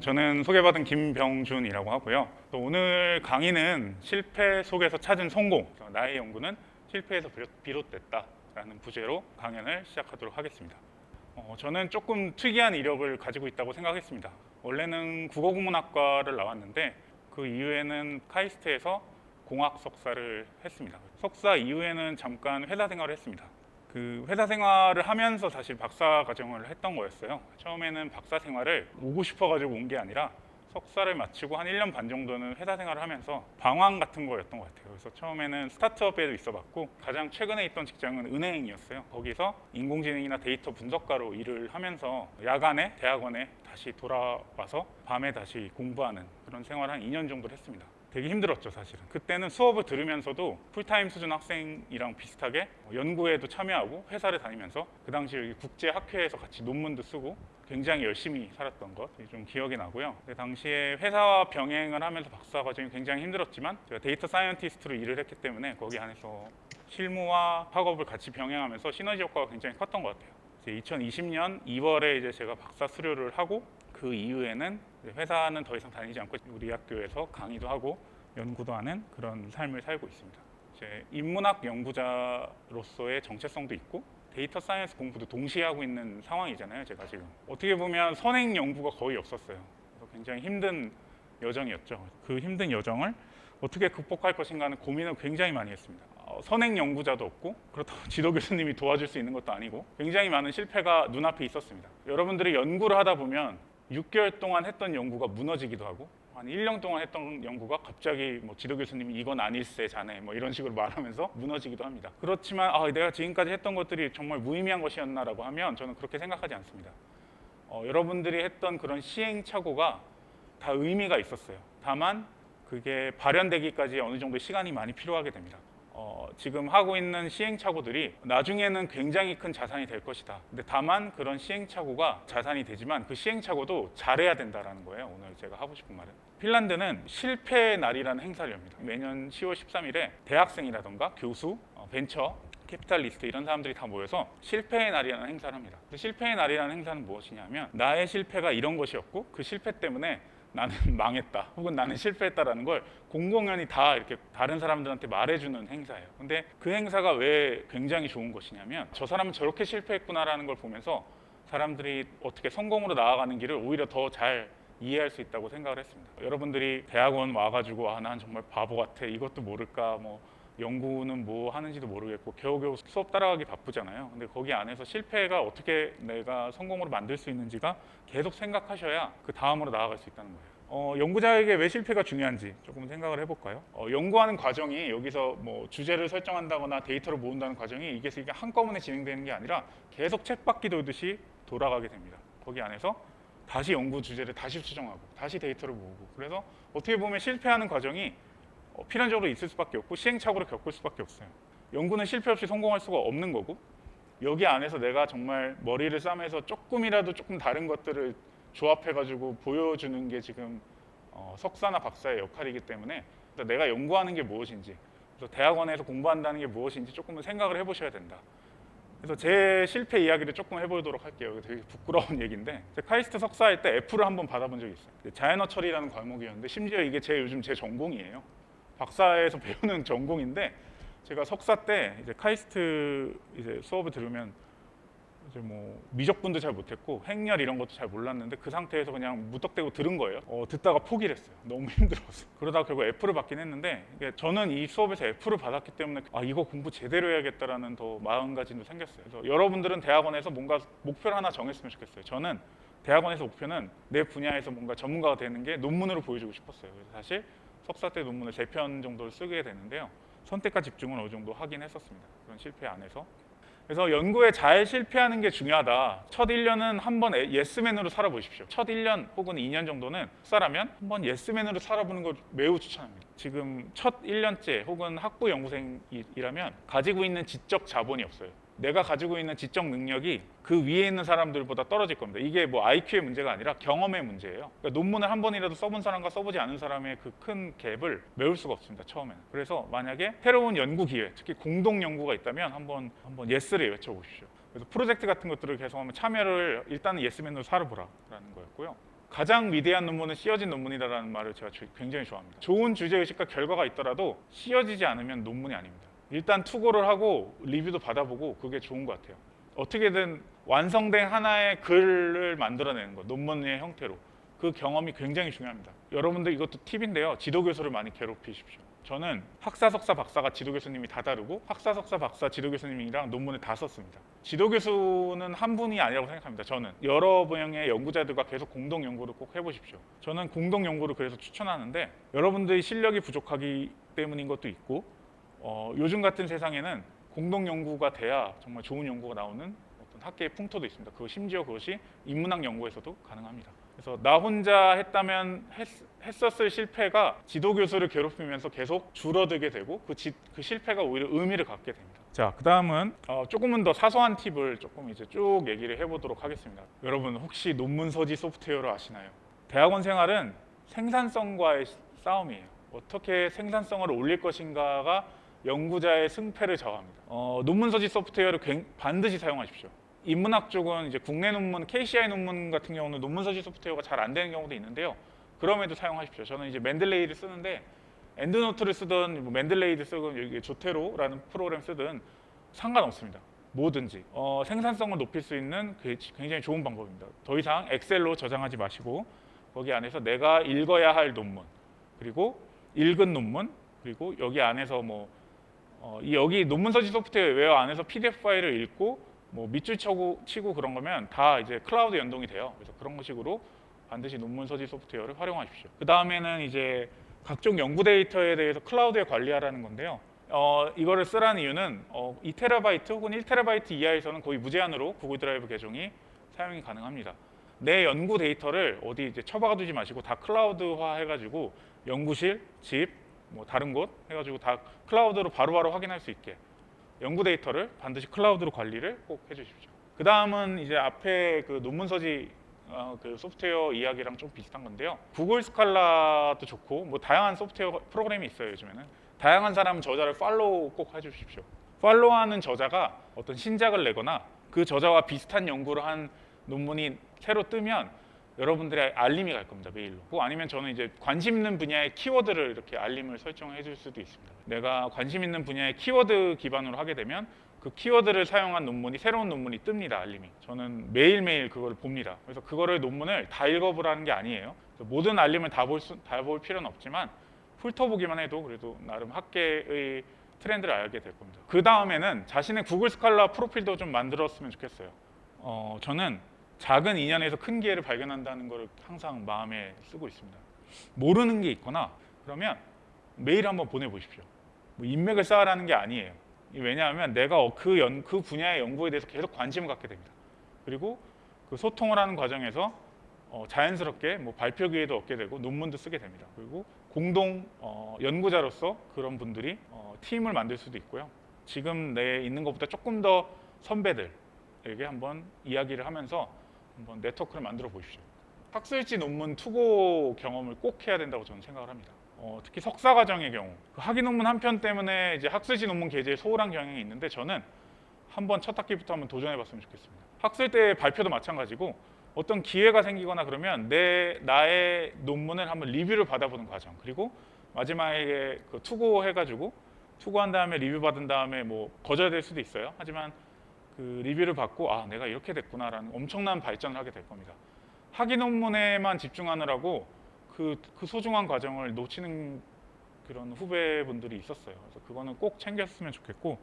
저는 소개받은 김병준이라고 하고요. 또 오늘 강의는 실패 속에서 찾은 성공, 나의 연구는 실패에서 비롯됐다라는 부제로 강연을 시작하도록 하겠습니다. 저는 조금 특이한 이력을 가지고 있다고 생각했습니다. 원래는 국어국문학과를 나왔는데 그 이후에는 카이스트에서 공학 석사를 했습니다. 석사 이후에는 잠깐 회사 생활을 했습니다. 그 회사 생활을 하면서 사실 박사 과정을 했던 거였어요. 처음에는 박사 생활을 오고 싶어가지고 온 게 아니라 석사를 마치고 한 1년 반 정도는 회사 생활을 하면서 방황 같은 거였던 것 같아요. 그래서 처음에는 스타트업에도 있어봤고 가장 최근에 있던 직장은 은행이었어요. 거기서 인공지능이나 데이터 분석가로 일을 하면서 야간에 대학원에 다시 돌아와서 밤에 다시 공부하는 그런 생활을 한 2년 정도 했습니다. 되게 힘들었죠, 사실은. 그때는 수업을 들으면서도 풀타임 수준 학생이랑 비슷하게 연구에도 참여하고 회사를 다니면서 그 당시 여기 국제학회에서 같이 논문도 쓰고 굉장히 열심히 살았던 것이 좀 기억이 나고요. 그 당시에 회사와 병행을 하면서 박사 과정이 굉장히 힘들었지만 제가 데이터 사이언티스트로 일을 했기 때문에 거기 안에서 실무와 학업을 같이 병행하면서 시너지 효과가 굉장히 컸던 것 같아요. 이제 2020년 2월에 이제 제가 박사 수료를 하고 그 이후에는 회사는 더 이상 다니지 않고 우리 학교에서 강의도 하고 연구도 하는 그런 삶을 살고 있습니다. 이제 인문학 연구자로서의 정체성도 있고 데이터 사이언스 공부도 동시에 하고 있는 상황이잖아요. 제가 지금 어떻게 보면 선행 연구가 거의 없었어요. 그래서 굉장히 힘든 여정이었죠. 그 힘든 여정을 어떻게 극복할 것인가 하는 고민을 굉장히 많이 했습니다. 선행 연구자도 없고 그렇다고 지도 교수님이 도와줄 수 있는 것도 아니고 굉장히 많은 실패가 눈앞에 있었습니다. 여러분들이 연구를 하다 보면 6개월 동안 했던 연구가 무너지기도 하고 한 1년 동안 했던 연구가 갑자기 뭐 지도 교수님이 이건 아닐세 자네 뭐 이런 식으로 말하면서 무너지기도 합니다. 그렇지만 내가 지금까지 했던 것들이 정말 무의미한 것이었나라고 하면 저는 그렇게 생각하지 않습니다. 여러분들이 했던 그런 시행착오가 다 의미가 있었어요. 다만 그게 발현되기까지 어느 정도 시간이 많이 필요하게 됩니다. 지금 하고 있는 시행착오들이 나중에는 굉장히 큰 자산이 될 것이다. 근데 다만 그런 시행착오가 자산이 되지만 그 시행착오도 잘해야 된다는 거예요. 오늘 제가 하고 싶은 말은. 핀란드는 실패의 날이라는 행사를 엽니다. 매년 10월 13일에 대학생이라던가 교수, 벤처, 캐피탈리스트 이런 사람들이 다 모여서 실패의 날이라는 행사를 합니다. 그 실패의 날이라는 행사는 무엇이냐면 나의 실패가 이런 것이었고 그 실패 때문에 나는 망했다 혹은 나는 실패했다라는 걸 공공연히 다 이렇게 다른 사람들한테 말해주는 행사예요. 근데 그 행사가 왜 굉장히 좋은 것이냐면 저 사람은 저렇게 실패했구나라는 걸 보면서 사람들이 어떻게 성공으로 나아가는 길을 오히려 더 잘 이해할 수 있다고 생각을 했습니다. 여러분들이 대학원 와가지고 난 정말 바보 같아 이것도 모를까 뭐 연구는 뭐 하는지도 모르겠고 겨우겨우 수업 따라가기 바쁘잖아요. 근데 거기 안에서 실패가 어떻게 내가 성공으로 만들 수 있는지가 계속 생각하셔야 그 다음으로 나아갈 수 있다는 거예요. 연구자에게 왜 실패가 중요한지 조금 생각을 해볼까요? 연구하는 과정이 여기서 뭐 주제를 설정한다거나 데이터를 모은다는 과정이 이게 한꺼번에 진행되는 게 아니라 계속 쳇바퀴 돌듯이 돌아가게 됩니다. 거기 안에서 다시 연구 주제를 다시 수정하고 다시 데이터를 모으고 그래서 어떻게 보면 실패하는 과정이 필연적으로 있을 수밖에 없고 시행착오를 겪을 수밖에 없어요. 연구는 실패 없이 성공할 수가 없는 거고 여기 안에서 내가 정말 머리를 싸매서 조금이라도 조금 다른 것들을 조합해가지고 보여주는 게 지금 석사나 박사의 역할이기 때문에 내가 연구하는 게 무엇인지 그래서 대학원에서 공부한다는 게 무엇인지 조금은 생각을 해보셔야 된다. 그래서 제 실패 이야기를 조금 해보도록 할게요. 되게 부끄러운 얘기인데 제가 카이스트 석사할 때 F를 한번 받아본 적이 있어요. 자연어 처리라는 과목이었는데 심지어 이게 요즘 제 전공이에요. 박사에서 배우는 전공인데 제가 석사 때 이제 카이스트 이제 수업을 들으면 이제 뭐 미적분도 잘 못했고 행렬 이런 것도 잘 몰랐는데 그 상태에서 그냥 무턱대고 들은 거예요. 듣다가 포기를 했어요. 너무 힘들어서. 그러다가 결국 F를 받긴 했는데 저는 이 수업에서 F를 받았기 때문에 이거 공부 제대로 해야겠다라는 더 마음가짐도 생겼어요. 그래서 여러분들은 대학원에서 뭔가 목표를 하나 정했으면 좋겠어요. 저는 대학원에서 목표는 내 분야에서 뭔가 전문가가 되는 게 논문으로 보여주고 싶었어요. 그래서 사실 석사 때 논문을 3편 정도를 쓰게 되는데요. 선택과 집중을 어느 정도 하긴 했었습니다. 그런 실패 안에서. 그래서 연구에 잘 실패하는 게 중요하다. 첫 1년은 한번 예스맨으로 살아보십시오. 첫 1년 혹은 2년 정도는 석사라면 한번 예스맨으로 살아보는 걸 매우 추천합니다. 지금 첫 1년째 혹은 학부 연구생이라면 가지고 있는 지적 자본이 없어요. 내가 가지고 있는 지적 능력이 그 위에 있는 사람들보다 떨어질 겁니다. 이게 뭐 IQ의 문제가 아니라 경험의 문제예요. 그러니까 논문을 한 번이라도 써본 사람과 써보지 않은 사람의 그 큰 갭을 메울 수가 없습니다. 처음에는. 그래서 만약에 새로운 연구 기회, 특히 공동 연구가 있다면 한번 예스를 외쳐보십시오. 그래서 프로젝트 같은 것들을 계속 하면 참여를 일단은 예스맨으로 살아보라라는 거였고요. 가장 위대한 논문은 씌어진 논문이다라는 말을 제가 굉장히 좋아합니다. 좋은 주제의식과 결과가 있더라도 씌어지지 않으면 논문이 아닙니다. 일단 투고를 하고 리뷰도 받아보고 그게 좋은 것 같아요. 어떻게든 완성된 하나의 글을 만들어내는 것, 논문의 형태로. 그 경험이 굉장히 중요합니다. 여러분들 이것도 팁인데요. 지도교수를 많이 괴롭히십시오. 저는 학사, 석사, 박사가 지도교수님이 다 다르고 학사, 석사, 박사 지도교수님이랑 논문을 다 썼습니다. 지도교수는 한 분이 아니라고 생각합니다. 저는 여러 분야의 연구자들과 계속 공동 연구를 꼭 해보십시오. 저는 공동 연구를 그래서 추천하는데 여러분들이 실력이 부족하기 때문인 것도 있고 요즘 같은 세상에는 공동 연구가 돼야 정말 좋은 연구가 나오는 어떤 학계의 풍토도 있습니다. 심지어 그것이 인문학 연구에서도 가능합니다. 그래서 나 혼자 했었을 실패가 지도교수를 괴롭히면서 계속 줄어들게 되고 그 실패가 오히려 의미를 갖게 됩니다. 자, 그 다음은 조금은 더 사소한 팁을 조금 이제 쭉 얘기를 해보도록 하겠습니다. 여러분 혹시 논문 서지 소프트웨어를 아시나요? 대학원 생활은 생산성과의 싸움이에요. 어떻게 생산성을 올릴 것인가가 연구자의 승패를 정합니다. 논문 서지 소프트웨어를 반드시 사용하십시오. 인문학 쪽은 이제 국내 논문, KCI 논문 같은 경우는 논문 서지 소프트웨어가 잘 안 되는 경우도 있는데요. 그럼에도 사용하십시오. 저는 이제 맨들레이를 쓰는데 엔드노트를 쓰든 뭐 맨들레이를 쓰든 조테로라는 프로그램 쓰든 상관없습니다. 뭐든지 생산성을 높일 수 있는 굉장히 좋은 방법입니다. 더 이상 엑셀로 저장하지 마시고 거기 안에서 내가 읽어야 할 논문 그리고 읽은 논문 그리고 여기 안에서 여기 논문 서지 소프트웨어 안에서 PDF 파일을 읽고 밑줄 치고 그런 거면 다 이제 클라우드 연동이 돼요. 그래서 그런 식으로 반드시 논문 서지 소프트웨어를 활용하십시오. 그 다음에는 이제 각종 연구 데이터에 대해서 클라우드에 관리하라는 건데요. 이거를 쓰라는 이유는 2TB 혹은 1TB 이하에서는 거의 무제한으로 구글 드라이브 계정이 사용이 가능합니다. 내 연구 데이터를 어디 이제 처박아 두지 마시고 다 클라우드화 해가지고 연구실, 집, 다른 곳 해가지고 다 클라우드로 바로바로 확인할 수 있게 연구 데이터를 반드시 클라우드로 관리를 꼭 해주십시오. 그 다음은 이제 앞에 그 논문 서지 그 소프트웨어 이야기랑 좀 비슷한 건데요. 구글 스칼라도 좋고 다양한 소프트웨어 프로그램이 있어요. 요즘에는 다양한 사람 저자를 팔로우 꼭 해주십시오. 팔로우하는 저자가 어떤 신작을 내거나 그 저자와 비슷한 연구를 한 논문이 새로 뜨면 여러분들의 알림이 갈 겁니다. 메일로. 아니면 저는 이제 관심 있는 분야의 키워드를 이렇게 알림을 설정해 줄 수도 있습니다. 내가 관심 있는 분야의 키워드 기반으로 하게 되면 그 키워드를 사용한 새로운 논문이 뜹니다. 알림이. 저는 매일매일 그걸 봅니다. 그래서 그거를 논문을 다 읽어보라는 게 아니에요. 모든 알림을 다 볼 필요는 없지만 훑어보기만 해도 그래도 나름 학계의 트렌드를 알게 될 겁니다. 그 다음에는 자신의 구글 스칼라 프로필도 좀 만들었으면 좋겠어요. 저는 작은 인연에서 큰 기회를 발견한다는 걸 항상 마음에 쓰고 있습니다. 모르는 게 있거나 그러면 메일 한번 보내보십시오. 인맥을 쌓으라는 게 아니에요. 왜냐하면 내가 그 분야의 연구에 대해서 계속 관심을 갖게 됩니다. 그리고 그 소통을 하는 과정에서 자연스럽게 발표 기회도 얻게 되고 논문도 쓰게 됩니다. 그리고 공동 연구자로서 그런 분들이 팀을 만들 수도 있고요. 지금 내 있는 것보다 조금 더 선배들에게 한번 이야기를 하면서 한번 네트워크를 만들어 보십시오. 학술지 논문 투고 경험을 꼭 해야 된다고 저는 생각을 합니다. 특히 석사 과정의 경우 그 학위 논문 한 편 때문에 이제 학술지 논문 게재에 소홀한 경향이 있는데 저는 한번 첫 학기부터 한번 도전해봤으면 좋겠습니다. 학술 때 발표도 마찬가지고 어떤 기회가 생기거나 그러면 나의 논문을 한번 리뷰를 받아보는 과정 그리고 마지막에 그 투고해가지고 투고한 다음에 리뷰 받은 다음에 거절될 수도 있어요. 하지만 그 리뷰를 받고 내가 이렇게 됐구나라는 엄청난 발전을 하게 될 겁니다. 학위 논문에만 집중하느라고 그 소중한 과정을 놓치는 그런 후배분들이 있었어요. 그래서 그거는 꼭 챙겼으면 좋겠고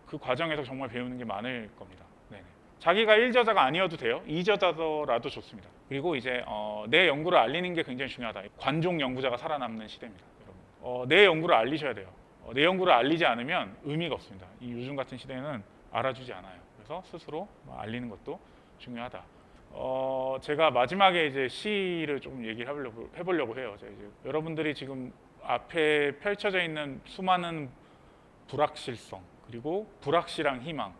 그 과정에서 정말 배우는 게 많을 겁니다. 네네. 자기가 1저자가 아니어도 돼요. 2저자더라도 좋습니다. 그리고 이제 내 연구를 알리는 게 굉장히 중요하다. 관종 연구자가 살아남는 시대입니다. 여러분. 내 연구를 알리셔야 돼요. 내 연구를 알리지 않으면 의미가 없습니다. 이 요즘 같은 시대에는 알아주지 않아요. 그래서 스스로 알리는 것도 중요하다. 제가 마지막에 이제 시를 좀 얘기를 해보려고 해요. 이제 여러분들이 지금 앞에 펼쳐져 있는 수많은 불확실성 그리고 불확실한 희망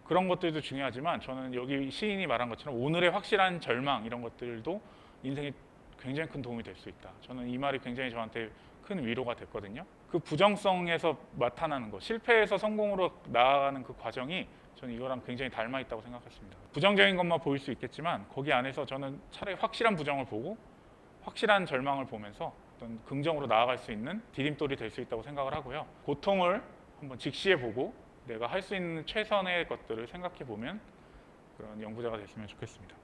그런 것들도 중요하지만 저는 여기 시인이 말한 것처럼 오늘의 확실한 절망 이런 것들도 인생에 굉장히 큰 도움이 될 수 있다. 저는 이 말이 굉장히 저한테 큰 위로가 됐거든요. 그 부정성에서 나타나는 것, 실패에서 성공으로 나아가는 그 과정이 저는 이거랑 굉장히 닮아 있다고 생각했습니다. 부정적인 것만 보일 수 있겠지만 거기 안에서 저는 차라리 확실한 부정을 보고 확실한 절망을 보면서 어떤 긍정으로 나아갈 수 있는 디딤돌이 될 수 있다고 생각을 하고요. 고통을 한번 직시해 보고 내가 할 수 있는 최선의 것들을 생각해 보면 그런 연구자가 됐으면 좋겠습니다.